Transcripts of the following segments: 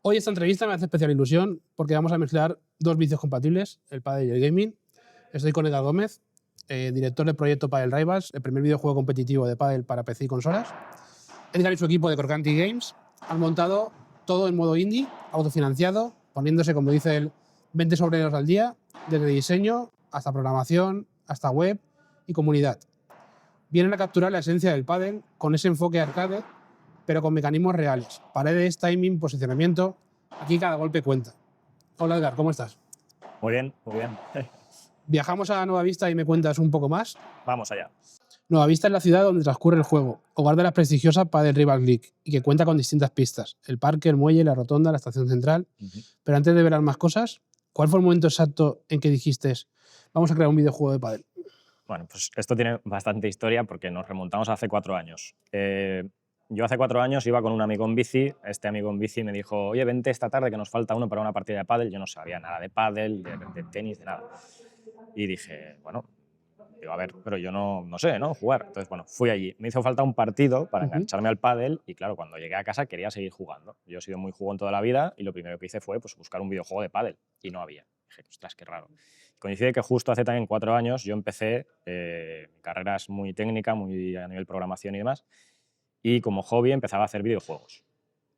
Hoy esta entrevista me hace especial ilusión porque vamos a mezclar dos vicios compatibles, el pádel y el gaming. Estoy con Edgar Gómez, director del proyecto Padel Rivals, el primer videojuego competitivo de pádel para PC y consolas. Edgar y su equipo de Crocanti Games han montado todo en modo indie, autofinanciado, poniéndose, como dice él, 20 obreros al día, desde diseño hasta programación, hasta web y comunidad. Vienen a capturar la esencia del pádel con ese enfoque arcade, pero con mecanismos reales. Paredes, timing, posicionamiento. Aquí cada golpe cuenta. Hola Edgar, ¿cómo estás? Muy bien, muy bien. Viajamos a Nueva Vista y me cuentas un poco más. Vamos allá. Nueva Vista es la ciudad donde transcurre el juego, hogar de la prestigiosa Padel Rivals League, y que cuenta con distintas pistas: el parque, el muelle, la rotonda, la estación central. Pero antes de ver más cosas, ¿cuál fue el momento exacto en que dijiste vamos a crear un videojuego de pádel? Bueno, pues esto tiene bastante historia porque nos remontamos a hace 4 años. Yo hace 4 años iba con un amigo en bici. Este amigo en bici me dijo: oye, vente esta tarde que nos falta uno para una partida de pádel. Yo no sabía nada de pádel, de tenis, de nada. Y dije, bueno, digo, a ver, pero yo no sé, ¿no? Jugar. Entonces, bueno, fui allí. Me hizo falta un partido para engancharme al pádel y, claro, cuando llegué a casa quería seguir jugando. Yo he sido muy jugón toda la vida y lo primero que hice fue pues, buscar un videojuego de pádel y no había. Dije, ostras, qué raro. Coincide que justo hace también 4 años yo empecé, mi carrera es muy técnica, muy a nivel programación y demás, y como hobby empezaba a hacer videojuegos.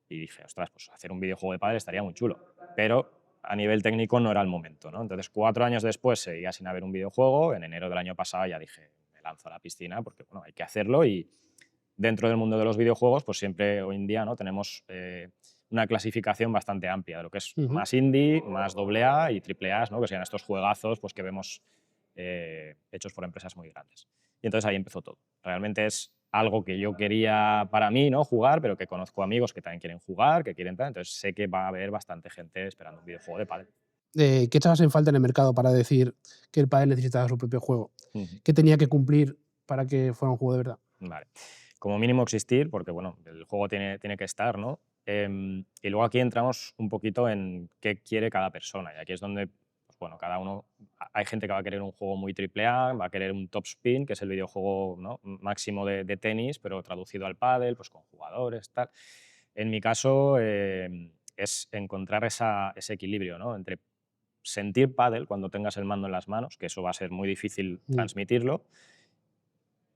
Y dije, ostras, pues hacer un videojuego de pádel estaría muy chulo. Pero a nivel técnico no era el momento, ¿no? Entonces, 4 años después seguía sin haber un videojuego. En enero del año pasado ya dije, me lanzo a la piscina porque bueno, hay que hacerlo. Y dentro del mundo de los videojuegos, pues siempre hoy en día, ¿no? Tenemos una clasificación bastante amplia de lo que es más indie, más AA y AAA, ¿no? Que sean estos juegazos pues, que vemos hechos por empresas muy grandes. Y entonces ahí empezó todo. Realmente es algo que yo quería para mí, ¿no? Jugar, pero que conozco amigos que también quieren jugar, que quieren tal. Entonces sé que va a haber bastante gente esperando un videojuego de pádel. ¿Qué echabas en falta en el mercado para decir que el pádel necesitaba su propio juego? ¿Qué tenía que cumplir para que fuera un juego de verdad? Vale. Como mínimo existir, porque bueno, el juego tiene que estar, ¿no? Y luego aquí entramos un poquito en qué quiere cada persona. Y aquí es donde, pues bueno, cada uno. Hay gente que va a querer un juego muy triple A, va a querer un Top Spin, que es el videojuego, ¿no? máximo de tenis, pero traducido al pádel, pues con jugadores, tal. En mi caso, es encontrar ese equilibrio, ¿no? Entre sentir pádel cuando tengas el mando en las manos, que eso va a ser muy difícil transmitirlo.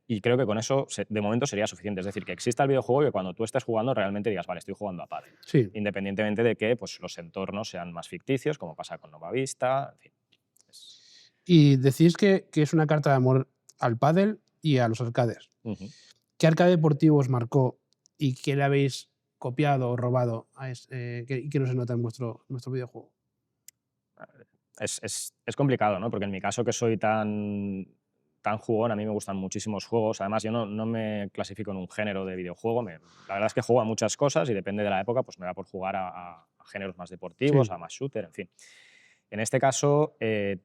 Y creo que con eso, de momento, sería suficiente. Es decir, que exista el videojuego y que cuando tú estés jugando realmente digas, vale, estoy jugando a pádel. Sí. Independientemente de que pues, los entornos sean más ficticios, como pasa con Nova Vista, en fin. Y decís que es una carta de amor al pádel y a los arcades. ¿Qué arcade deportivo os marcó y qué le habéis copiado o robado y que no se nota en vuestro videojuego? Es complicado, ¿no? Porque en mi caso, que soy tan jugón, a mí me gustan muchísimos juegos. Además, yo no me clasifico en un género de videojuego. La verdad es que juego a muchas cosas y depende de la época, pues me da por jugar a géneros más deportivos, Sí. a más shooter, en fin. En este caso,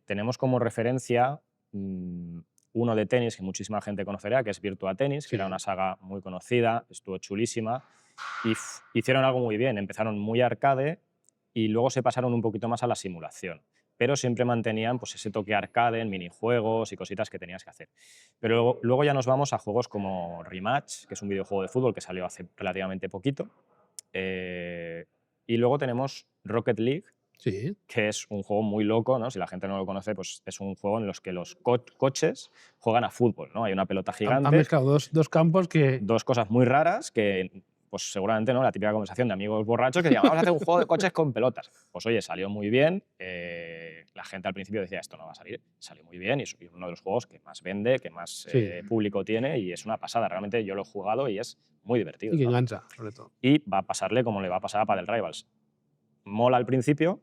tenemos como referencia uno de tenis que muchísima gente conocerá, que es Virtua Tennis, que era una saga muy conocida, estuvo chulísima, y hicieron algo muy bien. Empezaron muy arcade y luego se pasaron un poquito más a la simulación, pero siempre mantenían pues, ese toque arcade en minijuegos y cositas que tenías que hacer. Pero luego ya nos vamos a juegos como Rematch, que es un videojuego de fútbol que salió hace relativamente poquito, y luego tenemos Rocket League, Sí. que es un juego muy loco, ¿no? Si la gente no lo conoce, pues es un juego en los que los coches juegan a fútbol, ¿no? Hay una pelota Han gigante, mezclado dos campos que... dos cosas muy raras que, pues seguramente, ¿no? La típica conversación de amigos borrachos que decían, vamos a hacer un juego de coches con pelotas. Pues oye, salió muy bien. La gente al principio decía, esto no va a salir. Salió muy bien y es uno de los juegos que más vende, que más Sí. público tiene y es una pasada. Realmente yo lo he jugado y es muy divertido, Y que ¿no? engancha, sobre todo. Y va a pasarle como le va a pasar a Padel Rivals. Mola al principio,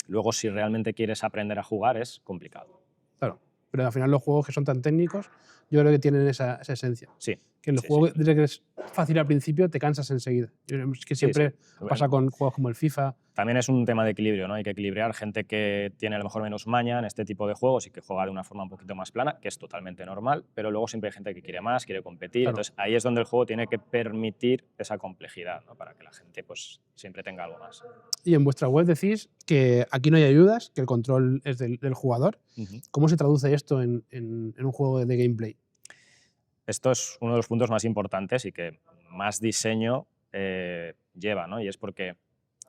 luego si realmente quieres aprender a jugar es complicado. Claro. Pero al final los juegos que son tan técnicos, yo creo que tienen esa esencia. Sí. Que el sí, juego, sí. desde que es fácil al principio, te cansas enseguida. Es que Sí, siempre sí. pasa con juegos como el FIFA. También es un tema de equilibrio, ¿no? Hay que equilibrar gente que tiene a lo mejor menos maña en este tipo de juegos y que juega de una forma un poquito más plana, que es totalmente normal, pero luego siempre hay gente que quiere más, quiere competir. Claro. Entonces ahí es donde el juego tiene que permitir esa complejidad, ¿no? Para que la gente pues, siempre tenga algo más. Y en vuestra web decís que aquí no hay ayudas, que el control es del jugador. ¿Cómo se traduce esto en un juego de gameplay? Esto es uno de los puntos más importantes y que más diseño lleva, ¿no? Y es porque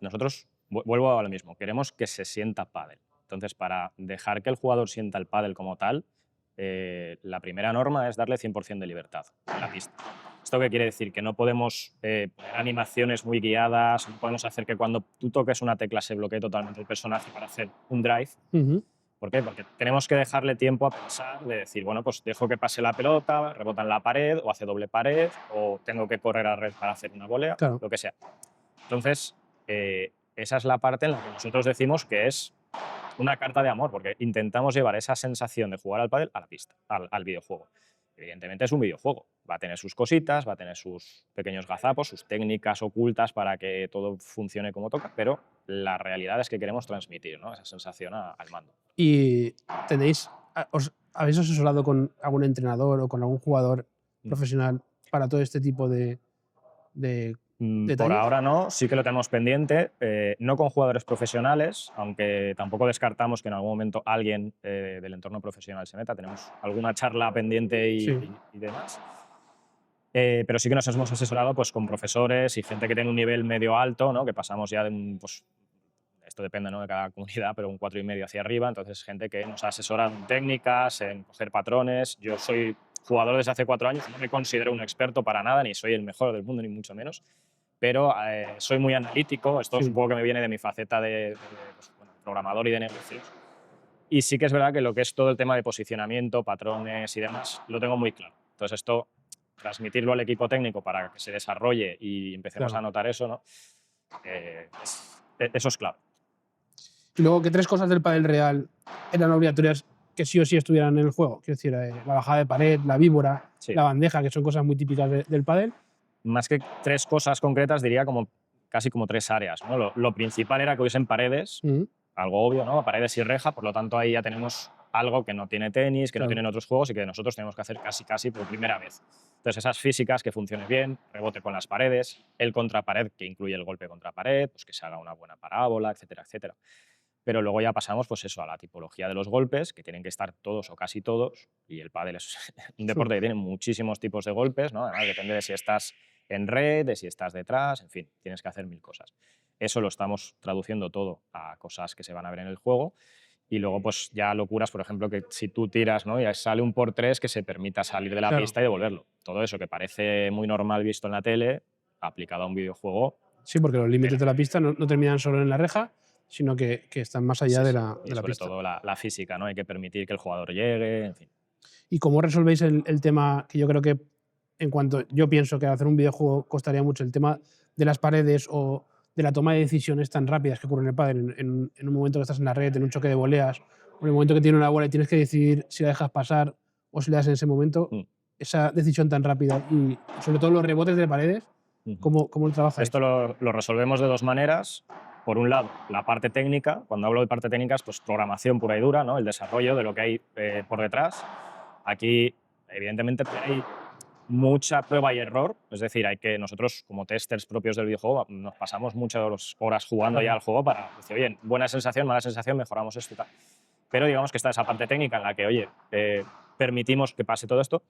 nosotros, vuelvo a lo mismo, queremos que se sienta pádel. Entonces, para dejar que el jugador sienta el pádel como tal, la primera norma es darle 100% de libertad en la pista. ¿Esto qué quiere decir? Que no podemos poner animaciones muy guiadas, no podemos hacer que cuando tú toques una tecla se bloquee totalmente el personaje para hacer un drive. ¿Por qué? Porque tenemos que dejarle tiempo a pensar, de decir, bueno, pues dejo que pase la pelota, rebota en la pared, o hace doble pared, o tengo que correr a red para hacer una volea, Claro. lo que sea. Entonces, esa es la parte en la que nosotros decimos que es una carta de amor, porque intentamos llevar esa sensación de jugar al pádel a la pista, al videojuego. Evidentemente es un videojuego, va a tener sus cositas, va a tener sus pequeños gazapos, sus técnicas ocultas para que todo funcione como toca, pero la realidad es que queremos transmitir, ¿no?, esa sensación al mando. ¿Y habéis asesorado con algún entrenador o con algún jugador profesional para todo este tipo de Por detalles? ahora no, sí que lo tenemos pendiente, no con jugadores profesionales, aunque tampoco descartamos que en algún momento alguien del entorno profesional se meta. Tenemos alguna charla pendiente y, Sí. y demás. Pero sí que nos hemos asesorado pues, con profesores y gente que tiene un nivel medio alto, ¿no?, que pasamos ya de un, pues, esto depende, ¿no?, de cada comunidad, pero un 4,5 hacia arriba. Entonces, gente que nos ha asesorado en técnicas, en coger patrones. Yo soy jugador desde hace 4 años, no me considero un experto para nada, ni soy el mejor del mundo, ni mucho menos. Pero soy muy analítico, esto Sí. supongo que me viene de mi faceta de pues, bueno, programador y de negocios. Y sí que es verdad que lo que es todo el tema de posicionamiento, patrones y demás, lo tengo muy claro. Entonces esto, transmitirlo al equipo técnico para que se desarrolle y empecemos Claro. a notar eso, ¿no?, eso es clave. Y luego, ¿qué 3 cosas del pádel real eran obligatorias que sí o sí estuvieran en el juego? Quiero decir, la bajada de pared, la víbora, Sí. la bandeja, que son cosas muy típicas del pádel. Más que 3 cosas concretas, diría casi como 3 áreas, ¿no? Lo principal era que hubiesen paredes, algo obvio, ¿no?, paredes y reja, por lo tanto ahí ya tenemos algo que no tiene tenis, que no Claro. tienen otros juegos y que nosotros tenemos que hacer casi por primera vez. Entonces esas físicas, que funcione bien, rebote con las paredes, el contrapared, que incluye el golpe contra pared, pues que se haga una buena parábola, etcétera, etcétera. Pero luego ya pasamos pues eso, a la tipología de los golpes, que tienen que estar todos o casi todos, y el pádel es un deporte que tiene muchísimos tipos de golpes, ¿no? Además, depende de si estás en red, de si estás detrás, en fin, tienes que hacer 1000 cosas. Eso lo estamos traduciendo todo a cosas que se van a ver en el juego. Y luego, pues ya locuras, por ejemplo, que si tú tiras, ¿no?, y sale un por 3, que se permita salir de la Claro. pista y devolverlo. Todo eso que parece muy normal visto en la tele, aplicado a un videojuego. Sí, porque los límites de la pista no terminan solo en la reja, sino que están más allá Sí, de sí. la Y sobre pista. todo la física, ¿no? Hay que permitir que el jugador llegue, en fin. ¿Y cómo resolvéis el tema que yo creo que, en cuanto yo pienso que hacer un videojuego costaría mucho, el tema de las paredes o de la toma de decisiones tan rápidas que ocurren en el pádel, en un momento que estás en la red, en un choque de voleas, o en el momento que tiene una bola y tienes que decidir si la dejas pasar o si la das en ese momento, esa decisión tan rápida y sobre todo los rebotes de paredes, ¿cómo lo trabajáis? Esto lo resolvemos de 2 maneras. Por un lado, la parte técnica. Cuando hablo de parte técnica, es pues programación pura y dura, ¿no?, el desarrollo de lo que hay por detrás. Aquí, evidentemente, hay mucha prueba y error. Es decir, nosotros, como testers propios del videojuego, nos pasamos muchas horas jugando ya al juego para decir, oye, buena sensación, mala sensación, mejoramos esto y tal. Pero digamos que está esa parte técnica en la que, oye, permitimos que pase todo esto.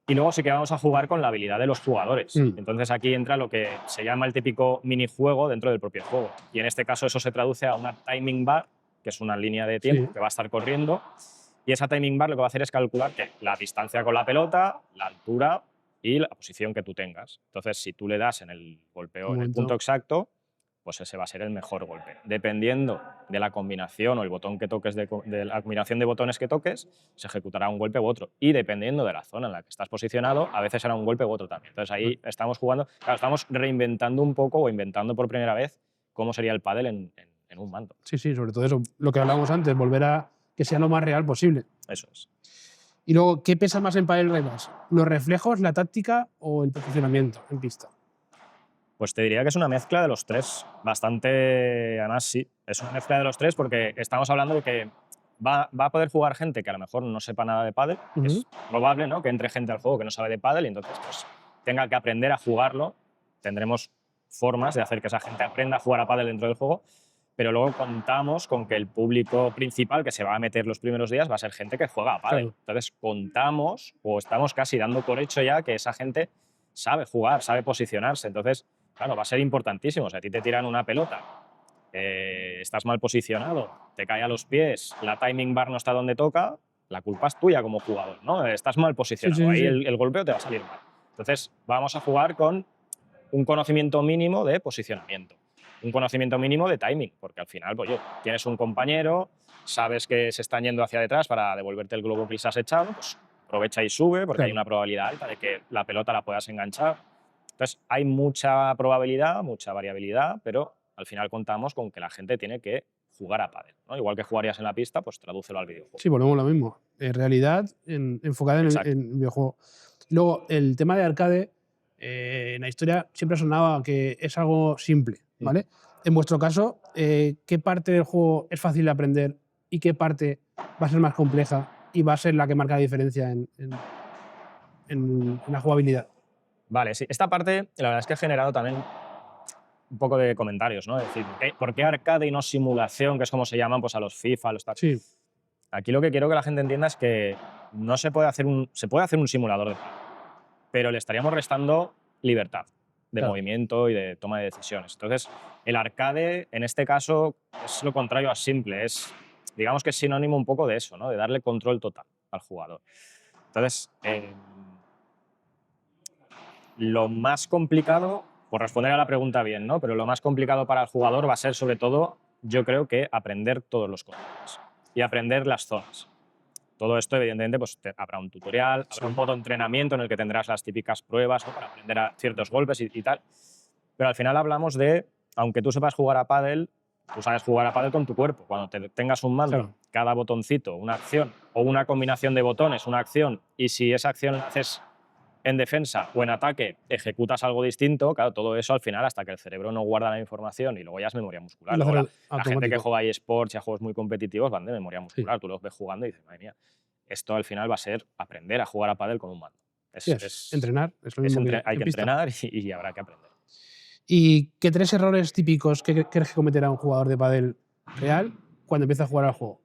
Y luego sí que vamos a jugar con la habilidad de los jugadores. Entonces aquí entra lo que se llama el típico minijuego dentro del propio juego. Y en este caso eso se traduce a una timing bar, que es una línea de tiempo que va a estar corriendo. Y esa timing bar lo que va a hacer es calcular la distancia con la pelota, la altura y la posición que tú tengas. Entonces, si tú le das en el golpeo, en el punto exacto, pues ese va a ser el mejor golpe. Dependiendo de la combinación o el botón que toques, de la combinación de botones que toques, se ejecutará un golpe u otro. Y dependiendo de la zona en la que estás posicionado, a veces será un golpe u otro también. Entonces ahí estamos jugando, claro, estamos reinventando un poco o inventando por primera vez cómo sería el pádel en un mando. Sí, sobre todo eso, lo que hablábamos antes, volver a que sea lo más real posible. Eso es. Y luego, ¿qué pesa más en pádel Rivals? ¿Los reflejos, la táctica o el posicionamiento en pista? Pues te diría que es una mezcla de los 3, bastante, además sí, es una mezcla de los 3 porque estamos hablando de que va a poder jugar gente que a lo mejor no sepa nada de pádel, que es probable, ¿no?, que entre gente al juego que no sabe de pádel y entonces pues, tenga que aprender a jugarlo. Tendremos formas de hacer que esa gente aprenda a jugar a pádel dentro del juego, pero luego contamos con que el público principal que se va a meter los primeros días va a ser gente que juega a pádel. Claro. Entonces contamos o estamos casi dando por hecho ya que esa gente sabe jugar, sabe posicionarse. Entonces, claro, va a ser importantísimo. Si a ti te tiran una pelota estás mal posicionado, te cae a los pies, la timing bar no está donde toca, la culpa es tuya como jugador, ¿no? Estás mal posicionado, ahí el golpeo te va a salir mal. Entonces, vamos a jugar con un conocimiento mínimo de posicionamiento, un conocimiento mínimo de timing, porque al final, pues, tienes un compañero, sabes que se están yendo hacia detrás para devolverte el globo que les has echado, pues aprovecha y sube, porque hay una probabilidad alta de que la pelota la puedas enganchar. Entonces, hay mucha probabilidad, mucha variabilidad, pero al final contamos con que la gente tiene que jugar a pádel, ¿no? Igual que jugarías en la pista, pues tradúcelo al videojuego. Sí, volvemos a lo mismo. Realidad enfocada en el videojuego. Luego, el tema de arcade, en la historia siempre sonaba que es algo simple, ¿vale? En vuestro caso, ¿qué parte del juego es fácil de aprender y qué parte va a ser más compleja y va a ser la que marca la diferencia en la jugabilidad? Vale, sí. Esta parte, la verdad es que ha generado también un poco de comentarios, ¿no? Es decir, ¿por qué arcade y no simulación, que es como se llaman pues, a los FIFA, a los tal? Sí. Aquí lo que quiero que la gente entienda es que no se puede hacer se puede hacer un simulador de pádel, pero le estaríamos restando libertad de movimiento y de toma de decisiones. Entonces, el arcade, en este caso, es lo contrario a simple. Digamos que es sinónimo un poco de eso, ¿no? De darle control total al jugador. Entonces, lo más complicado, por responder a la pregunta bien, ¿no? Pero lo más complicado para el jugador va a ser, sobre todo, yo creo que aprender todos los controles y aprender las zonas. Todo esto, evidentemente, pues habrá un tutorial, habrá un modo de entrenamiento en el que tendrás las típicas pruebas, ¿no? Para aprender a ciertos golpes y tal. Pero al final hablamos de, aunque tú sepas jugar a pádel, tú sabes jugar a pádel con tu cuerpo. Cuando tengas un mando, cada botoncito, una acción, o una combinación de botones, una acción, y si esa acción la haces en defensa o en ataque, ejecutas algo distinto, claro, todo eso al final, hasta que el cerebro no guarda la información y luego ya es memoria muscular. Luego la gente que juega eSports y a juegos muy competitivos van de memoria muscular. Tú los ves jugando y dices, madre mía, esto al final va a ser aprender a jugar a pádel con un mando. Es entrenar, es lo mismo hay que entrenar y habrá que aprender. ¿Y qué 3 errores típicos crees que cometerá un jugador de pádel real cuando empieza a jugar al juego?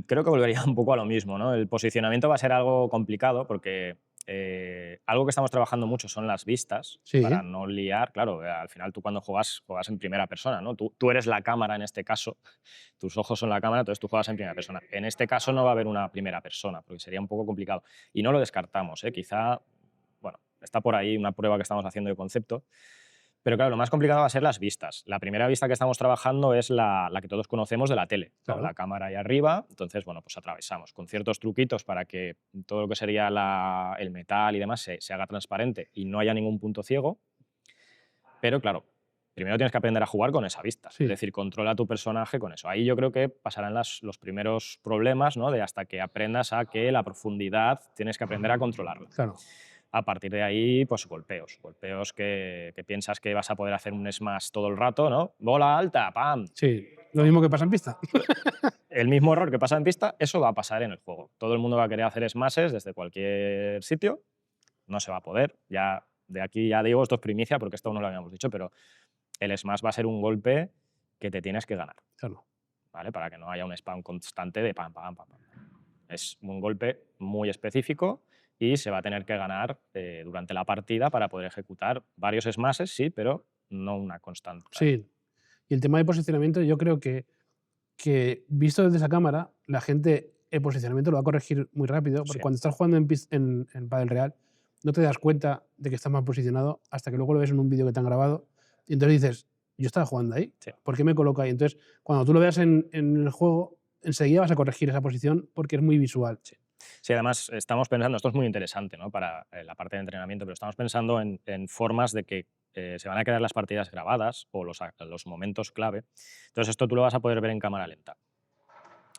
Creo que volvería un poco a lo mismo, ¿no? El posicionamiento va a ser algo complicado porque algo que estamos trabajando mucho son las vistas, para no liar. Claro, al final tú cuando juegas en primera persona, ¿no? Tú eres la cámara en este caso, tus ojos son la cámara, entonces tú juegas en primera persona. En este caso no va a haber una primera persona, porque sería un poco complicado. Y no lo descartamos, ¿eh? Quizá, bueno, está por ahí una prueba que estamos haciendo de concepto. Pero claro, lo más complicado va a ser las vistas. La primera vista que estamos trabajando es la que todos conocemos de la tele, con la cámara ahí arriba. Entonces, bueno, pues atravesamos con ciertos truquitos para que todo lo que sería el metal y demás se haga transparente y no haya ningún punto ciego. Pero claro, primero tienes que aprender a jugar con esa vista. Es decir, controla a tu personaje con eso. Ahí yo creo que pasarán los primeros problemas, ¿no? De hasta que aprendas a que la profundidad tienes que aprender a controlarla. Claro. A partir de ahí, pues golpeos que piensas que vas a poder hacer un smash todo el rato, ¿no? Bola alta, ¡pam! Sí, lo mismo que pasa en pista. El mismo error que pasa en pista, eso va a pasar en el juego. Todo el mundo va a querer hacer smashes desde cualquier sitio, no se va a poder. Ya de aquí ya digo, esto es primicia porque esto no lo habíamos dicho, pero el smash va a ser un golpe que te tienes que ganar, ¿vale? Para que no haya un spam constante de pam, pam, pam, pam. Es un golpe muy específico y se va a tener que ganar durante la partida para poder ejecutar varios smashes, sí, pero no una constante. Sí. Y el tema de posicionamiento, yo creo que visto desde esa cámara, la gente el posicionamiento lo va a corregir muy rápido, porque cuando estás jugando en pádel real, no te das cuenta de que estás mal posicionado hasta que luego lo ves en un vídeo que te han grabado y entonces dices, yo estaba jugando ahí, ¿por qué me coloco ahí? Entonces, cuando tú lo veas en el juego, enseguida vas a corregir esa posición porque es muy visual. Sí, además estamos pensando, esto es muy interesante, ¿no? Para la parte de entrenamiento, pero estamos pensando en formas de que se van a quedar las partidas grabadas o los momentos clave. Entonces esto tú lo vas a poder ver en cámara lenta.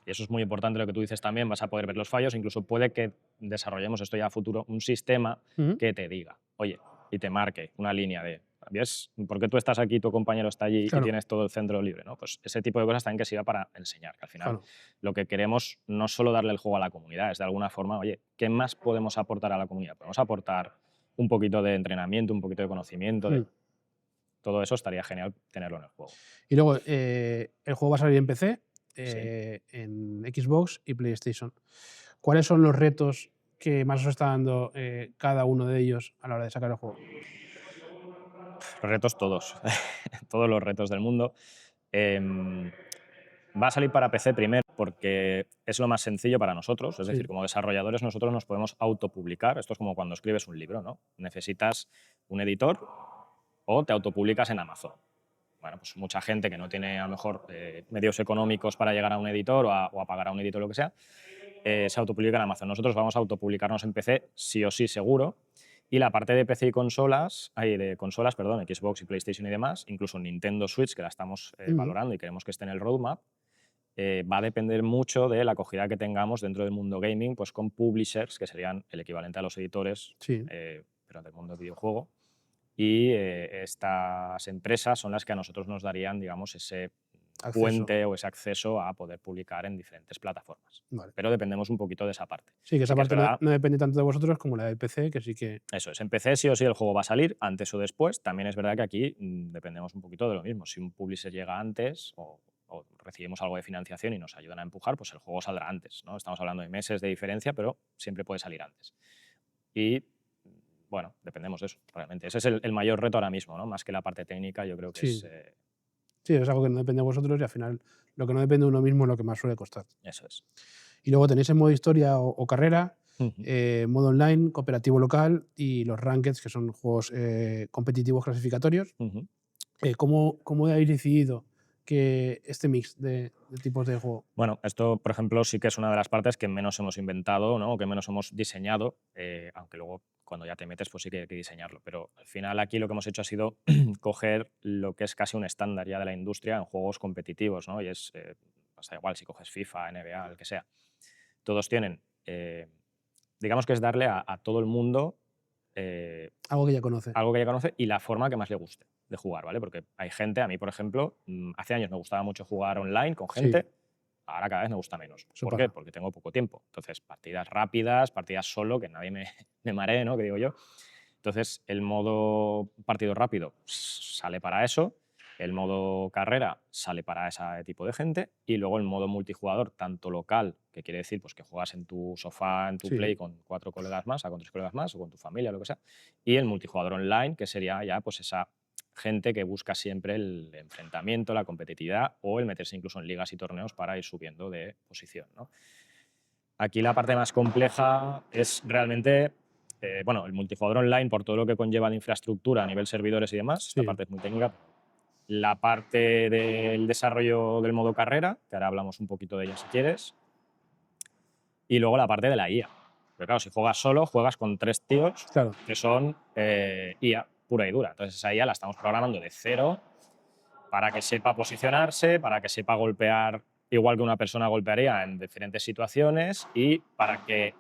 Y eso es muy importante lo que tú dices también, vas a poder ver los fallos, incluso puede que desarrollemos esto ya a futuro, un sistema que te diga, oye, y te marque una línea de, ¿ves? ¿Por qué tú estás aquí, tu compañero está allí y tienes todo el centro libre? ¿No? Pues ese tipo de cosas también que sirva para enseñar, que al final lo que queremos no es solo darle el juego a la comunidad, es de alguna forma, oye, ¿qué más podemos aportar a la comunidad? Podemos aportar un poquito de entrenamiento, un poquito de conocimiento, todo eso estaría genial tenerlo en el juego. Y luego, el juego va a salir en PC, en Xbox y PlayStation. ¿Cuáles son los retos que más os está dando cada uno de ellos a la hora de sacar el juego? Retos todos, todos los retos del mundo. Va a salir para PC primero porque es lo más sencillo para nosotros. Es Sí. decir, como desarrolladores nosotros nos podemos autopublicar. Esto es como cuando escribes un libro, ¿no? Necesitas un editor o te autopublicas en Amazon. Bueno, pues mucha gente que no tiene a lo mejor medios económicos para llegar a un editor o a pagar a un editor o lo que sea, se autopublica en Amazon. Nosotros vamos a autopublicarnos en PC, sí o sí, seguro. Y la parte de PC y consolas, perdón, Xbox y PlayStation y demás, incluso Nintendo Switch, que la estamos valorando y queremos que esté en el roadmap, va a depender mucho de la acogida que tengamos dentro del mundo gaming, pues con publishers, que serían el equivalente a los editores, Sí. pero del mundo del videojuego. Y estas empresas son las que a nosotros nos darían, digamos, ese Acceso. puente o ese acceso a poder publicar en diferentes plataformas. Vale. Pero dependemos un poquito de esa parte. Sí, que esa Sí que es parte no, verdad. no depende tanto de vosotros como la del PC, que sí que... Eso es, en PC sí o sí el juego va a salir antes o después. También es verdad que aquí dependemos un poquito de lo mismo. Si un publisher llega antes o recibimos algo de financiación y nos ayudan a empujar, pues el juego saldrá antes, ¿no? Estamos hablando de meses de diferencia, pero siempre puede salir antes. Y bueno, dependemos de eso, realmente. Ese es el mayor reto ahora mismo, ¿no? Más que la parte técnica, yo creo que Sí. es... Sí, es algo que no depende de vosotros y al final lo que no depende de uno mismo es lo que más suele costar. Eso es. Y luego tenéis el modo historia o carrera, Ujú. modo online, cooperativo local y los rankeds, que son juegos competitivos clasificatorios. Ujú. ¿Cómo habéis decidido que este mix de tipos de juego? Bueno, esto, por ejemplo, sí que es una de las partes que menos hemos inventado, ¿no? O que menos hemos diseñado, aunque luego cuando ya te metes pues sí que hay que diseñarlo. Pero al final aquí lo que hemos hecho ha sido coger lo que es casi un estándar ya de la industria en juegos competitivos, ¿no? Y es, pues da igual si coges FIFA, NBA, el que sea. Todos tienen, digamos que es darle a todo el mundo Algo que ya conoce. algo que ya conoce y la forma que más le guste de jugar, ¿vale? Porque hay gente, a mí por ejemplo, hace años me gustaba mucho jugar online con gente, Sí. ahora cada vez me gusta menos. Eso ¿Por qué? pasa. Porque tengo poco tiempo. Entonces, partidas rápidas, partidas solo, que nadie me maree, ¿no? Que digo yo. Entonces, el modo partido rápido sale para eso, el modo carrera sale para ese tipo de gente y luego el modo multijugador, tanto local, que quiere decir pues, que juegas en tu sofá, en tu Sí. Play con 4 colegas más, o con 3 colegas más, o con tu familia, lo que sea, y el multijugador online, que sería ya pues, esa gente que busca siempre el enfrentamiento, la competitividad o el meterse incluso en ligas y torneos para ir subiendo de posición, ¿no? Aquí la parte más compleja es realmente, bueno, el multijugador online por todo lo que conlleva de infraestructura a nivel servidores y demás, esta Sí. parte es muy técnica. La parte del desarrollo del modo carrera, que ahora hablamos un poquito de ella si quieres, y luego la parte de la IA. Pero claro, si juegas solo, juegas con 3 tíos Claro. que son IA pura y dura. Entonces esa IA la estamos programando de cero para que sepa posicionarse, para que sepa golpear igual que una persona golpearía en diferentes situaciones y para que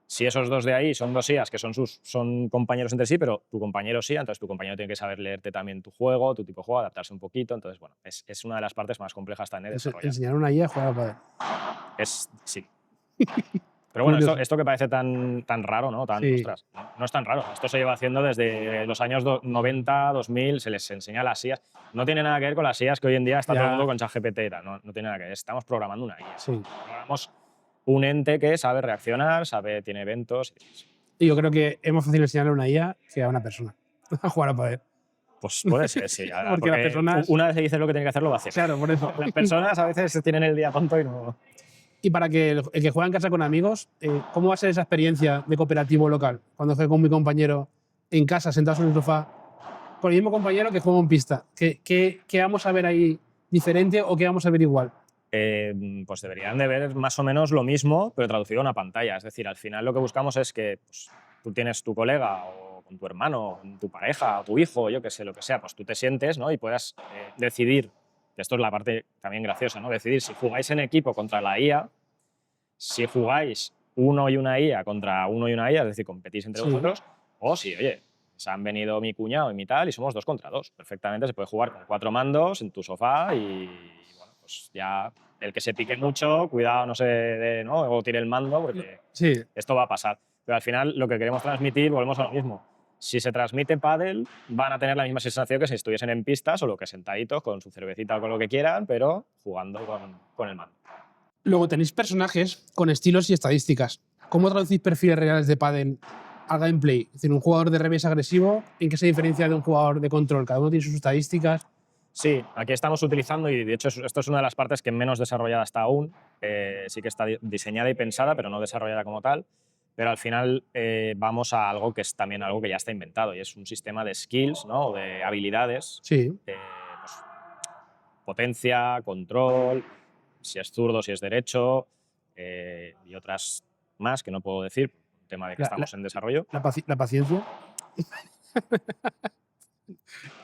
si esos dos de ahí son dos IAs que son compañeros entre sí, pero tu compañero sí, entonces tu compañero tiene que saber leerte también tu juego, tu tipo de juego, adaptarse un poquito. Entonces, bueno, es una de las partes más complejas también de desarrollar. Enseñar a una IA a jugar al pádel. Sí. Pero bueno, Curioso. esto que parece tan raro, ¿no? Sí. Ostras, no es tan raro. Esto se lleva haciendo desde los años 90, 2000, se les enseña a las IAs. No tiene nada que ver con las IAs que hoy en día está Ya. todo el mundo con ChatGPT. No tiene nada que ver. Estamos programando una IA. Sí. Programamos un ente que sabe reaccionar, tiene eventos. Y yo creo que es más fácil enseñarle a una IA que a una persona a jugar al pádel. Pues puede ser, sí. Porque las personas... Una vez le dices lo que tiene que hacer, lo va a hacer. Claro, por eso. Las personas a veces tienen el día tonto y no... Y para que el que juega en casa con amigos, ¿cómo va a ser esa experiencia de cooperativo local? Cuando juegue con mi compañero en casa, sentados en el sofá, con el mismo compañero que juega en pista. ¿Qué vamos a ver ahí diferente o qué vamos a ver igual? Pues deberían de ver más o menos lo mismo, pero traducido a una pantalla. Es decir, al final lo que buscamos es que pues, tú tienes tu colega o con tu hermano, con tu pareja o tu hijo, yo qué sé, lo que sea, pues tú te sientes, ¿no? Y puedas decidir, que esto es la parte también graciosa, ¿no? Decidir si jugáis en equipo contra la IA, si jugáis uno y una IA contra uno y una IA, es decir, competís entre vosotros, o si, oye, se han venido mi cuñado y mi tal y somos 2 contra 2. Perfectamente se puede jugar con 4 mandos en tu sofá y bueno, pues ya el que se pique mucho, cuidado, ¿no? O tire el mando porque esto va a pasar. Pero al final lo que queremos transmitir, volvemos a lo mismo. Si se transmite pádel, van a tener la misma sensación que si estuviesen en pistas o lo que sentaditos con su cervecita o con lo que quieran, pero jugando con el mando. Luego tenéis personajes con estilos y estadísticas. ¿Cómo traducís perfiles reales de pádel al gameplay. Es decir, un jugador de revés agresivo, ¿en qué se diferencia de un jugador de control? Cada uno tiene sus estadísticas. Sí, aquí estamos utilizando, y de hecho esto es una de las partes que menos desarrollada está aún. Sí que está diseñada y pensada, pero no desarrollada como tal. Pero al final vamos a algo que es también algo que ya está inventado, y es un sistema de skills, ¿no? O de habilidades. Sí. Pues, potencia, control, si es zurdo, si es derecho, y otras más que no puedo decir, tema de que estamos en desarrollo. La paciencia.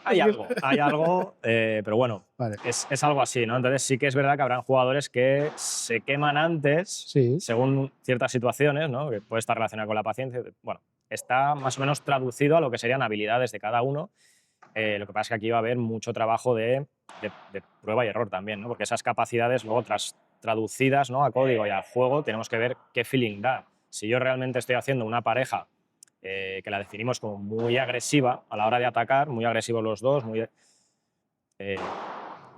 Hay algo, pero bueno, Vale. es algo así, ¿no? Entonces sí que es verdad que habrán jugadores que se queman antes, Sí. según ciertas situaciones, ¿no? Que puede estar relacionado con la paciencia. Bueno, está más o menos traducido a lo que serían habilidades de cada uno. Lo que pasa es que aquí va a haber mucho trabajo de prueba y error también, ¿no? Porque esas capacidades luego traducidas, ¿no? A código y al juego tenemos que ver qué feeling da. Si yo realmente estoy haciendo una pareja que la definimos como muy agresiva a la hora de atacar, muy agresivos los dos,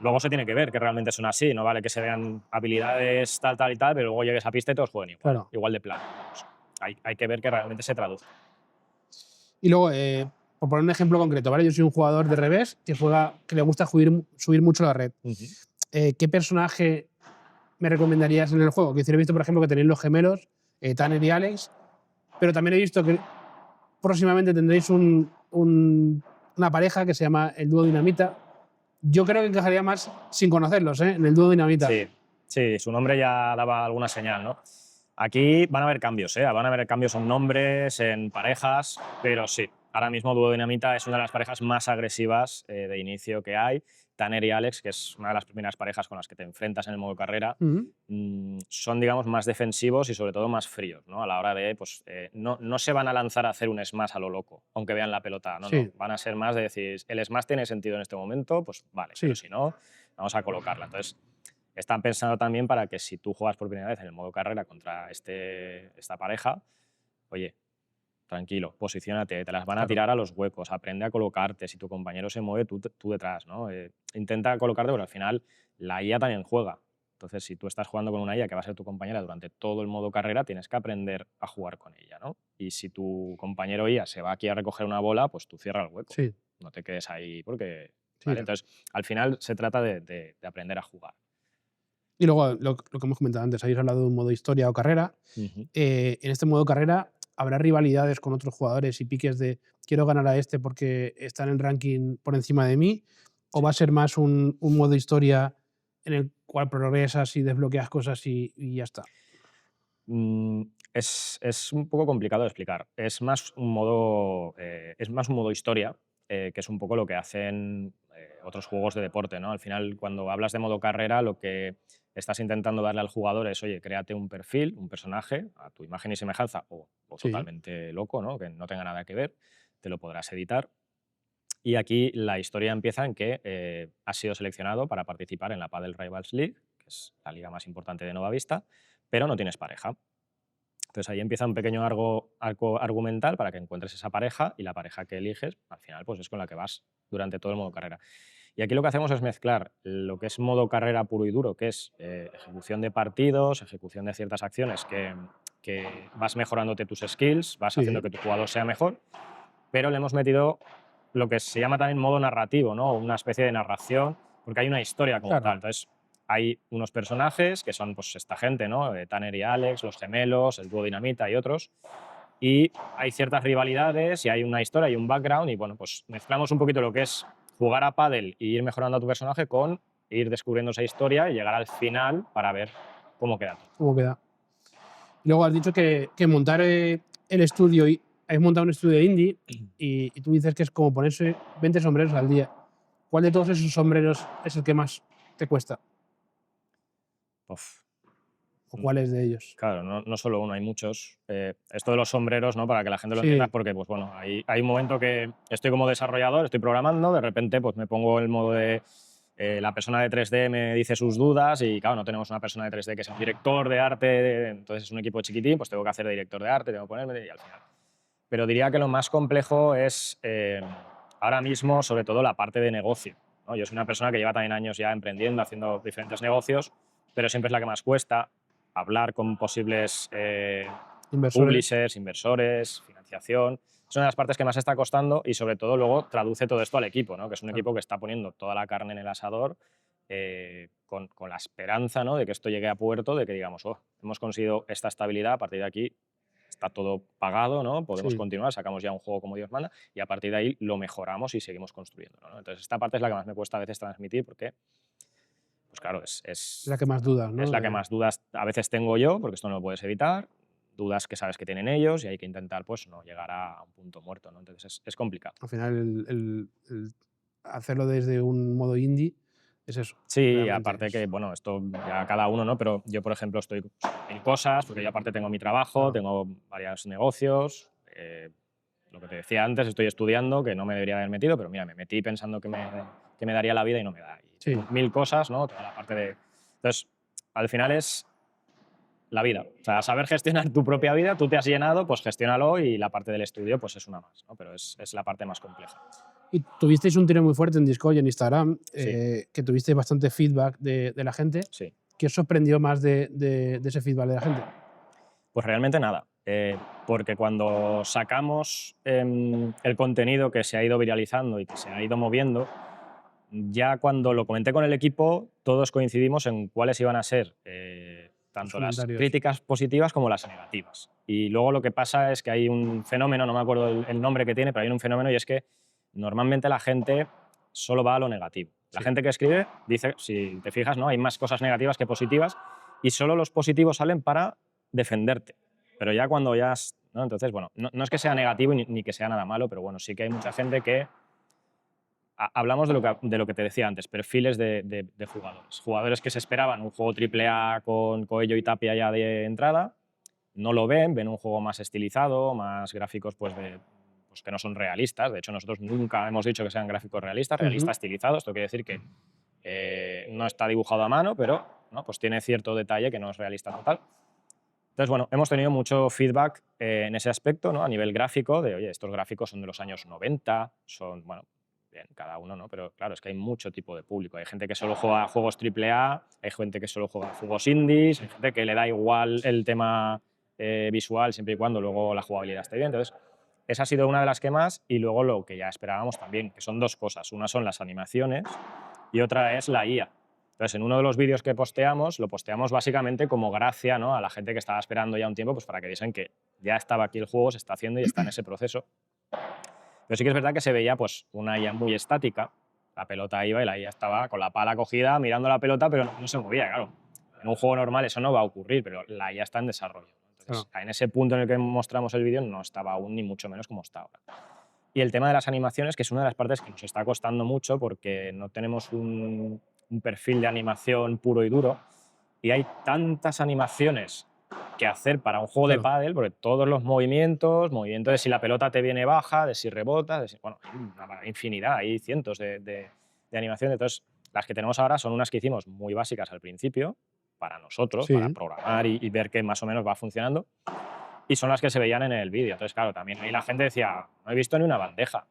luego se tiene que ver que realmente son así, no vale que se vean habilidades tal, tal y tal, pero luego llegues a pista y todos jueguen igual, Claro. igual de plano. Pues hay que ver que realmente se traduzca. Y luego, por poner un ejemplo concreto, ¿vale? Yo soy un jugador de revés que le gusta subir mucho la red. ¿Qué personaje me recomendarías en el juego? Que he visto, por ejemplo, que tenéis los gemelos, Tanner y Alex, pero también he visto que próximamente tendréis una pareja que se llama el dúo Dinamita. Yo creo que encajaría más sin conocerlos, en el dúo Dinamita. Sí, su nombre ya daba alguna señal, ¿no? Aquí van a haber cambios, van a haber cambios en nombres, en parejas, pero sí, ahora mismo Dúo Dinamita es una de las parejas más agresivas de inicio que hay. Tanner y Alex, que es una de las primeras parejas con las que te enfrentas en el modo carrera, son, digamos, más defensivos y sobre todo más fríos, ¿no? A la hora de, pues, no se van a lanzar a hacer un smash a lo loco, aunque vean la pelota, no, van a ser más de decir, el smash tiene sentido en este momento, pues vale, pero si no, vamos a colocarla. Entonces, están pensando también para que si tú juegas por primera vez en el modo carrera contra esta pareja, oye, tranquilo, posiciónate, te las van a tirar a los huecos, aprende a colocarte, si tu compañero se mueve, tú detrás, ¿no? Intenta colocarte, porque al final la IA también juega. Entonces, si tú estás jugando con una IA que va a ser tu compañera durante todo el modo carrera, tienes que aprender a jugar con ella, ¿no? Y si tu compañero IA se va aquí a recoger una bola, pues tú cierra el hueco. Sí. No te quedes ahí porque... ¿vale? Entonces, al final se trata de aprender a jugar. Y luego, lo que hemos comentado antes, habéis hablado de un modo historia o carrera. En este modo carrera, ¿habrá rivalidades con otros jugadores y piques de quiero ganar a este porque está en el ranking por encima de mí? ¿O va a ser más un modo historia en el cual progresas y desbloqueas cosas y ya está? Es un poco complicado de explicar. Es más un modo historia, que es un poco lo que hacen otros juegos de deporte, ¿no? Al final, cuando hablas de modo carrera, lo que estás intentando darle al jugador es, oye, créate un perfil, un personaje, a tu imagen y semejanza, o totalmente loco, ¿no? Que no tenga nada que ver, te lo podrás editar. Y aquí la historia empieza en que has sido seleccionado para participar en la Padel Rivals League, que es la liga más importante de Nova Vista, pero no tienes pareja. Entonces ahí empieza un pequeño arco argumental para que encuentres esa pareja, y la pareja que eliges, al final, pues es con la que vas durante todo el modo carrera. Y aquí lo que hacemos es mezclar lo que es modo carrera puro y duro, que es ejecución de partidos, ejecución de ciertas acciones que vas mejorándote tus skills, vas haciendo que tu jugador sea mejor, pero le hemos metido lo que se llama también modo narrativo, ¿no? Una especie de narración, porque hay una historia como tal. Entonces, hay unos personajes que son, pues, esta gente, ¿no? Tanner y Alex, los gemelos, el dúo Dinamita y otros. Y hay ciertas rivalidades y hay una historia y un background, y bueno, pues mezclamos un poquito lo que es jugar a pádel y ir mejorando a tu personaje con ir descubriendo esa historia y llegar al final para ver cómo queda todo. ¿Cómo queda? Y luego has dicho que montar el estudio, has montado un estudio indie y tú dices que es como ponerse 20 sombreros al día. ¿Cuál de todos esos sombreros es el que más te cuesta? Uf. ¿O cuáles de ellos? Claro, no solo uno, hay muchos. Esto de los sombreros, ¿no? Para que la gente lo entienda, porque pues, bueno, hay un momento que estoy como desarrollador, estoy programando, de repente pues, me pongo el modo de la persona de 3D me dice sus dudas, y claro, no tenemos una persona de 3D que sea un director de arte, entonces es un equipo chiquitín, pues tengo que hacer de director de arte, tengo que ponerme y al final. Pero diría que lo más complejo es ahora mismo, sobre todo, la parte de negocio, ¿no? Yo soy una persona que lleva también años ya emprendiendo, haciendo diferentes negocios, pero siempre es la que más cuesta. Hablar con posibles Inversores. publishers, inversores, financiación. Es una de las partes que más está costando y sobre todo luego traduce todo esto al equipo, ¿no? Que es un equipo que está poniendo toda la carne en el asador con la esperanza, ¿no? De que esto llegue a puerto, de que digamos, oh, hemos conseguido esta estabilidad, a partir de aquí está todo pagado, ¿no? Podemos Sí. continuar, sacamos ya un juego como Dios manda y a partir de ahí lo mejoramos y seguimos construyendo, ¿no? Entonces esta parte es la que más me cuesta a veces transmitir porque, pues claro, Es la que más dudas, ¿no? es la que más dudas a veces tengo yo, porque esto no lo puedes evitar, dudas que sabes que tienen ellos y hay que intentar pues no llegar a un punto muerto, ¿no? Entonces es complicado. Al final, el hacerlo desde un modo indie es eso. Sí, realmente. aparte que, bueno, esto ya cada uno, ¿no? Pero yo, por ejemplo, estoy en cosas, porque yo aparte tengo mi trabajo, Claro. tengo varios negocios, lo que te decía antes, estoy estudiando, que no me debería haber metido, pero mira, me metí pensando que me daría la vida y no me da. Y Sí. tengo 1000 cosas, ¿no? Toda la parte de... Entonces, al final es la vida. O sea, saber gestionar tu propia vida, tú te has llenado, pues gestiónalo y la parte del estudio, pues es una más, ¿no? Pero es la parte más compleja. Y tuvisteis un tiro muy fuerte en Discord y en Instagram, Sí. que tuvisteis bastante feedback de la gente. Sí. ¿Qué os sorprendió más de ese feedback de la gente? Pues realmente nada, porque cuando sacamos el contenido que se ha ido viralizando y que se ha ido moviendo, ya cuando lo comenté con el equipo, todos coincidimos en cuáles iban a ser tanto las comentarios. críticas positivas como las negativas. Y luego lo que pasa es que hay un fenómeno, no me acuerdo el nombre que tiene, pero hay un fenómeno y es que normalmente la gente solo va a lo negativo. La Sí. gente que escribe dice, si te fijas, ¿no? Hay más cosas negativas que positivas y solo los positivos salen para defenderte. Pero ya cuando ya has, ¿no? Entonces, bueno, no es que sea negativo ni que sea nada malo, pero bueno, sí que hay mucha gente que... Hablamos de lo que te decía antes, perfiles de jugadores. Jugadores que se esperaban un juego AAA con Coello y Tapia ya de entrada, no lo ven un juego más estilizado, más gráficos pues que no son realistas. De hecho, nosotros nunca hemos dicho que sean gráficos realistas, realista estilizado. Esto quiere decir que no está dibujado a mano, pero ¿no? Pues tiene cierto detalle que no es realista total. Entonces, bueno, hemos tenido mucho feedback en ese aspecto, ¿no? A nivel gráfico, de, oye, estos gráficos son de los años 90, son, bueno, bien, cada uno, ¿no? Pero claro, es que hay mucho tipo de público. Hay gente que solo juega a juegos AAA, hay gente que solo juega a juegos indies, hay gente que le da igual el tema visual siempre y cuando luego la jugabilidad esté bien. Entonces, esa ha sido una de las que más y luego lo que ya esperábamos también, que son dos cosas. Una son las animaciones y otra es la IA. Entonces, en uno de los vídeos que posteamos, lo posteamos básicamente como gracia, ¿no? A la gente que estaba esperando ya un tiempo, pues para que viesen que ya estaba aquí el juego, se está haciendo y está en ese proceso. Pero sí que es verdad que se veía pues, una IA muy estática. La pelota iba y la IA estaba con la pala cogida mirando la pelota, pero no se movía, claro. En un juego normal eso no va a ocurrir, pero la IA está en desarrollo. Entonces, en ese punto en el que mostramos el vídeo no estaba aún ni mucho menos como está ahora. Y el tema de las animaciones, que es una de las partes que nos está costando mucho porque no tenemos un perfil de animación puro y duro y hay tantas animaciones que hacer para un juego de pádel, porque todos los movimientos de si la pelota te viene baja, de si rebota, bueno, hay una infinidad, hay cientos de animaciones. Entonces, las que tenemos ahora son unas que hicimos muy básicas al principio, para nosotros, Sí. para programar y ver que más o menos va funcionando, y son las que se veían en el vídeo. Entonces, claro, también ahí la gente decía, no he visto ni una bandeja.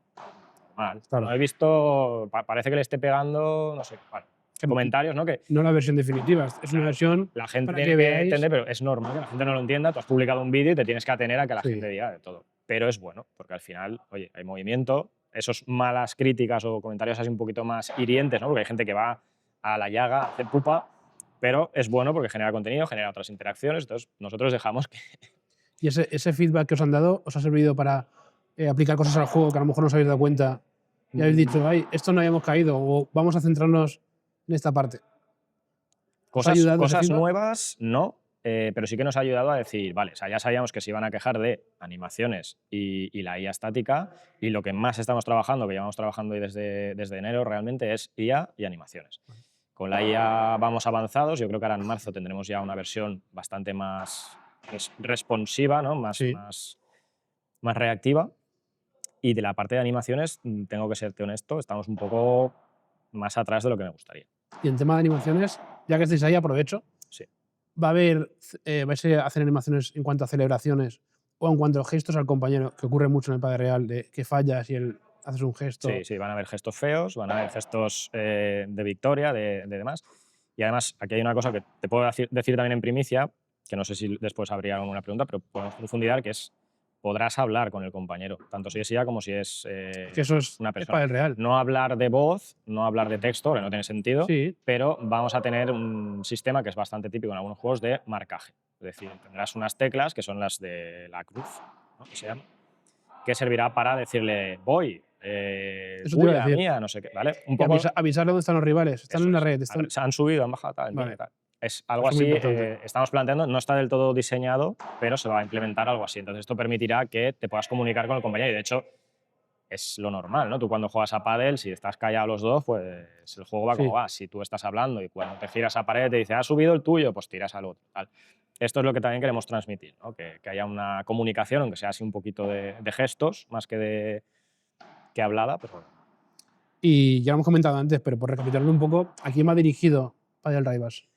Mal. Claro. No he visto, parece que le esté pegando, no sé, bueno, comentarios, ¿no? Que no la versión definitiva, es una versión la gente para tiene que que veáis. entender, pero es normal que la gente no lo entienda. Tú has publicado un vídeo y te tienes que atener a que la Sí. gente diga de todo. Pero es bueno, porque al final, oye, hay movimiento. Esos malas críticas o comentarios así un poquito más hirientes, ¿no? Porque hay gente que va a la llaga, hace pupa, pero es bueno porque genera contenido, genera otras interacciones. Entonces, nosotros dejamos que... ¿Y ese feedback que os han dado os ha servido para aplicar cosas al juego que a lo mejor no os habéis dado cuenta y habéis dicho, ay, esto no habíamos caído o vamos a centrarnos en esta parte? ¿Os ha ayudado ese Cosas feedback? nuevas, no, pero sí que nos ha ayudado a decir, vale, o sea, ya sabíamos que se iban a quejar de animaciones y la IA estática, y lo que más estamos trabajando, que llevamos trabajando desde enero realmente, es IA y animaciones. Con la IA vamos avanzados, yo creo que ahora en marzo tendremos ya una versión bastante más responsiva, ¿no? más reactiva. Y de la parte de animaciones, tengo que serte honesto, estamos un poco más atrás de lo que me gustaría. Y en tema de animaciones, ya que estáis ahí, aprovecho. Sí. ¿Va a haber, vais a hacer animaciones en cuanto a celebraciones o en cuanto a gestos al compañero, que ocurre mucho en el padre real, de que fallas y él haces un gesto? Sí, van a haber gestos feos, van a haber gestos de victoria, de demás. Y además, aquí hay una cosa que te puedo decir también en primicia, que no sé si después habría alguna pregunta, pero podemos profundizar, que es podrás hablar con el compañero, tanto si es IA como si es Que eso es una para persona. el real. No hablar de voz, no hablar de texto, que no tiene sentido, Sí, pero vamos a tener un sistema que es bastante típico en algunos juegos de marcaje. Es decir, tendrás unas teclas que son las de la cruz, ¿no? Que se llama, que servirá para decirle voy, eso te iba a bulla, decir. mía, no sé qué, ¿vale? Un Y poco avisarle dónde están los rivales. Están eso en la es. red. Están... Se han subido, han bajado, tal, Vale. tal. Es algo Eso es muy así, importante. estamos planteando, no está del todo diseñado, pero se va a implementar algo así. Entonces esto permitirá que te puedas comunicar con el compañero y de hecho es lo normal, ¿no? Tú cuando juegas a pádel, si estás callados los dos, pues el juego va como Sí. va. Si tú estás hablando y cuando te giras a pared te dice, ¿has subido el tuyo? Pues tiras al otro. Tal. Esto es lo que también queremos transmitir, ¿no? Que haya una comunicación, aunque sea así un poquito de gestos, más que hablada, pero bueno. Y ya lo hemos comentado antes, pero por recapitularlo un poco, ¿a quién va dirigido Padel Rivals?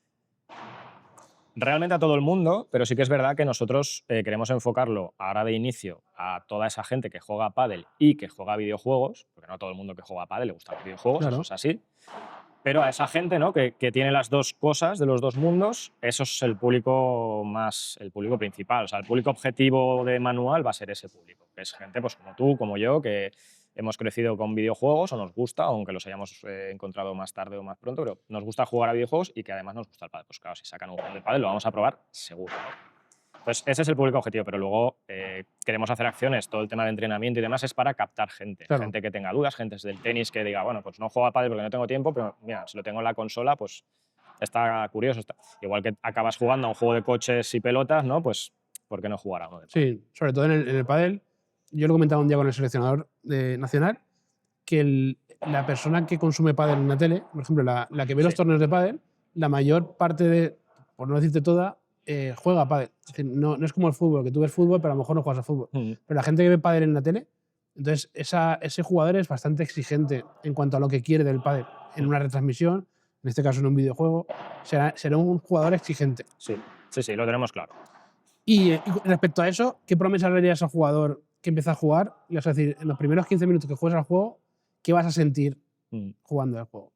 Realmente a todo el mundo, pero sí que es verdad que nosotros queremos enfocarlo ahora de inicio a toda esa gente que juega a pádel y que juega a videojuegos, porque no a todo el mundo que juega a pádel le gustan los videojuegos, Claro. eso es así. Pero a esa gente, ¿no? que tiene las dos cosas de los dos mundos, eso es el público principal. O sea, el público objetivo de Manual va a ser ese público, que es gente pues, como tú, como yo, que hemos crecido con videojuegos o nos gusta, aunque los hayamos encontrado más tarde o más pronto, pero nos gusta jugar a videojuegos y que además nos gusta el pádel. Pues claro, si sacan un juego de pádel lo vamos a probar seguro, ¿no? Pues ese es el público objetivo, pero luego queremos hacer acciones, todo el tema de entrenamiento y demás es para captar gente, Claro. gente que tenga dudas, gente del tenis que diga, bueno, pues no juego a pádel porque no tengo tiempo, pero mira, si lo tengo en la consola, pues está curioso. Igual que acabas jugando a un juego de coches y pelotas, ¿no? Pues ¿por qué no jugar a uno de pádel? Sí, sobre todo en el pádel. Yo lo comentaba un día con el seleccionador nacional, que la persona que consume pádel en la tele, por ejemplo, la que ve los Sí. torneos de pádel, la mayor parte de, por no decirte toda, juega a pádel. Es decir, no es como el fútbol, que tú ves fútbol, pero a lo mejor no juegas a fútbol. Mm. Pero la gente que ve pádel en la tele, entonces ese jugador es bastante exigente en cuanto a lo que quiere del pádel. En una retransmisión, en este caso en un videojuego, será un jugador exigente. Sí, lo tenemos claro. Y respecto a eso, ¿qué promesa le darías al jugador que empieza a jugar? Es decir, en los primeros 15 minutos que juegas al juego, ¿qué vas a sentir jugando al juego?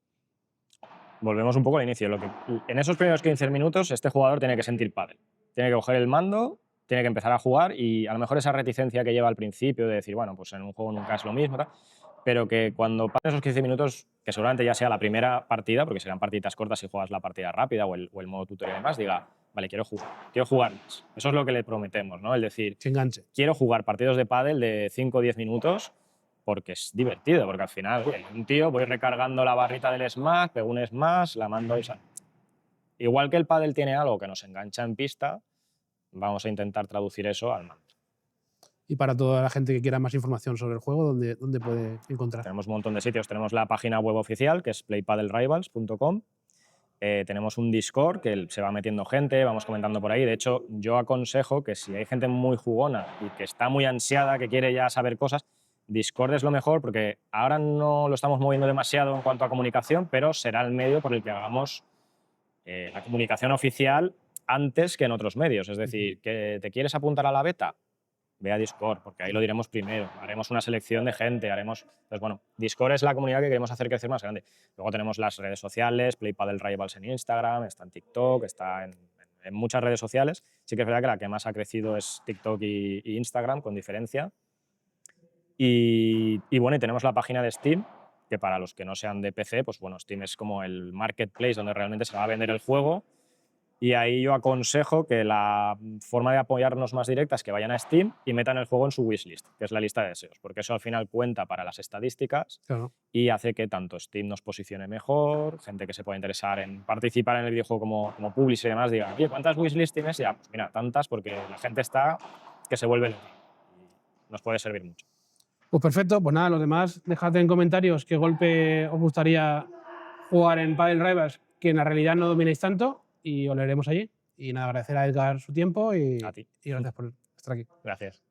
Volvemos un poco al inicio. En esos primeros 15 minutos, este jugador tiene que sentir pádel. Tiene que coger el mando, tiene que empezar a jugar y a lo mejor esa reticencia que lleva al principio de decir, bueno, pues en un juego nunca es lo mismo, tal, pero que cuando pasen esos 15 minutos, que seguramente ya sea la primera partida, porque serán partiditas cortas si juegas la partida rápida o el modo tutorial y demás, diga, vale, quiero jugar más. Eso es lo que le prometemos, ¿no? El decir, Se enganche. quiero jugar partidos de pádel de 5 o 10 minutos porque es divertido, porque al final, un tío, voy recargando la barrita del smash, pego un smash, la mando esa. Igual que el pádel tiene algo que nos engancha en pista, vamos a intentar traducir eso al mando. Y para toda la gente que quiera más información sobre el juego, ¿dónde puede encontrar? Tenemos un montón de sitios. Tenemos la página web oficial, que es playpadelrivals.com. Tenemos un Discord que se va metiendo gente, vamos comentando por ahí. De hecho, yo aconsejo que si hay gente muy jugona y que está muy ansiada, que quiere ya saber cosas, Discord es lo mejor porque ahora no lo estamos moviendo demasiado en cuanto a comunicación, pero será el medio por el que hagamos la comunicación oficial antes que en otros medios. Es decir, ¿que te quieres apuntar a la beta? Ve a Discord, porque ahí lo diremos primero. Haremos una selección de gente, Pues bueno, Discord es la comunidad que queremos hacer crecer más grande. Luego tenemos las redes sociales, Play Padel Rivals en Instagram, está en TikTok, está en muchas redes sociales. Sí que es verdad que la que más ha crecido es TikTok y Instagram, con diferencia. Y bueno, y tenemos la página de Steam, que para los que no sean de PC, pues bueno, Steam es como el marketplace donde realmente se va a vender el juego. Y ahí yo aconsejo que la forma de apoyarnos más directa es que vayan a Steam y metan el juego en su wishlist, que es la lista de deseos, porque eso al final cuenta para las estadísticas Claro. y hace que tanto Steam nos posicione mejor, gente que se pueda interesar en participar en el videojuego como publisher y demás, diga, oye, ¿cuántas wishlists tienes? Ya, pues mira, tantas, porque la gente está que se vuelve loca y nos puede servir mucho. Pues perfecto, pues nada, los demás, dejad en comentarios qué golpe os gustaría jugar en Padel Rivals, que en la realidad no domináis tanto, y os leeremos allí. Y nada, agradecer a Edgar su tiempo y A ti. gracias por estar aquí. Gracias.